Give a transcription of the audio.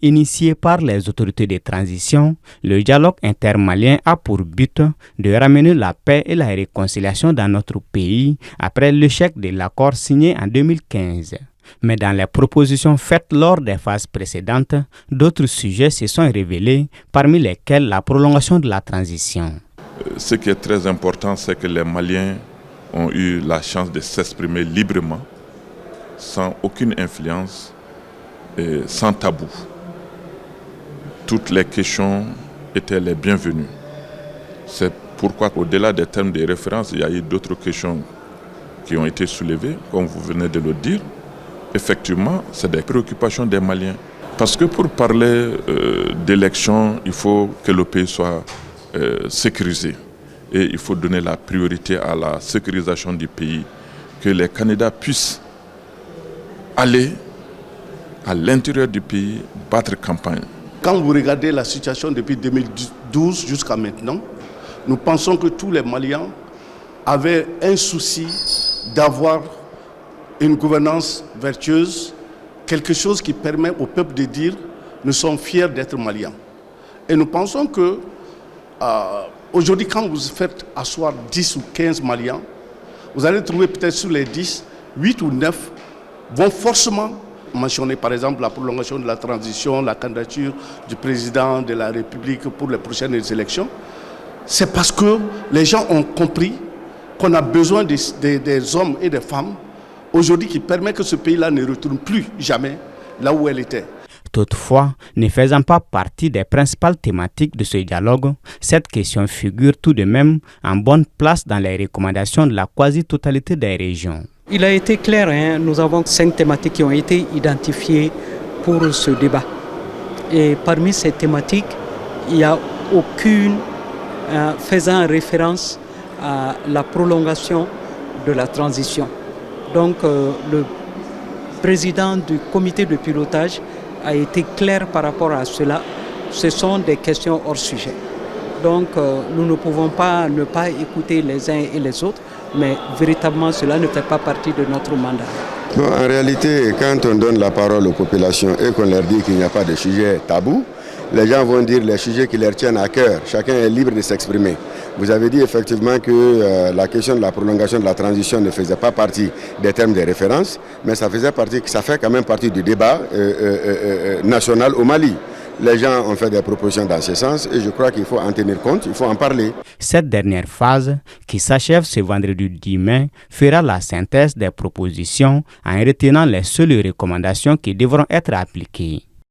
Initié par les autorités de transition, le dialogue intermalien a pour but de ramener la paix et la réconciliation dans notre pays après l'échec de l'accord signé en 2015. Mais dans les propositions faites lors des phases précédentes, d'autres sujets se sont révélés, parmi lesquels la prolongation de la transition. Ce qui est très important, c'est que les Maliens ont eu la chance de s'exprimer librement, sans aucune influence et sans tabou. Toutes les questions étaient les bienvenues. C'est pourquoi, au-delà des termes de référence, il y a eu d'autres questions qui ont été soulevées, comme vous venez de le dire. Effectivement, c'est des préoccupations des Maliens. Parce que pour parler d'élections, il faut que le pays soit sécurisé. Et il faut donner la priorité à la sécurisation du pays, que les candidats puissent aller à l'intérieur du pays battre campagne. Quand vous regardez la situation depuis 2012 jusqu'à maintenant, nous pensons que tous les Maliens avaient un souci d'avoir une gouvernance vertueuse, quelque chose qui permet au peuple de dire « nous sommes fiers d'être Maliens ». Et nous pensons que aujourd'hui, quand vous faites asseoir 10 ou 15 Maliens, vous allez trouver peut-être sur les 10, 8 ou 9 vont forcément mentionner par exemple la prolongation de la transition, la candidature du président de la République pour les prochaines élections. C'est parce que les gens ont compris qu'on a besoin des hommes et des femmes aujourd'hui qui permettent que ce pays-là ne retourne plus jamais là où elle était. Toutefois, ne faisant pas partie des principales thématiques de ce dialogue, cette question figure tout de même en bonne place dans les recommandations de la quasi-totalité des régions. Il a été clair, nous avons 5 thématiques qui ont été identifiées pour ce débat. Et parmi ces thématiques, il n'y a aucune faisant référence à la prolongation de la transition. Donc le président du comité de pilotage a été clair par rapport à cela. Ce sont des questions hors sujet. Donc nous ne pouvons pas ne pas écouter les uns et les autres, mais véritablement cela ne fait pas partie de notre mandat. Non, en réalité, quand on donne la parole aux populations et qu'on leur dit qu'il n'y a pas de sujet tabou, les gens vont dire les sujets qui leur tiennent à cœur. Chacun est libre de s'exprimer. Vous avez dit effectivement que la question de la prolongation de la transition ne faisait pas partie des termes de référence, mais ça fait quand même partie du débat national au Mali. Les gens ont fait des propositions dans ce sens et je crois qu'il faut en tenir compte, il faut en parler. Cette dernière phase, qui s'achève ce vendredi 10 mai, fera la synthèse des propositions en retenant les seules recommandations qui devront être appliquées.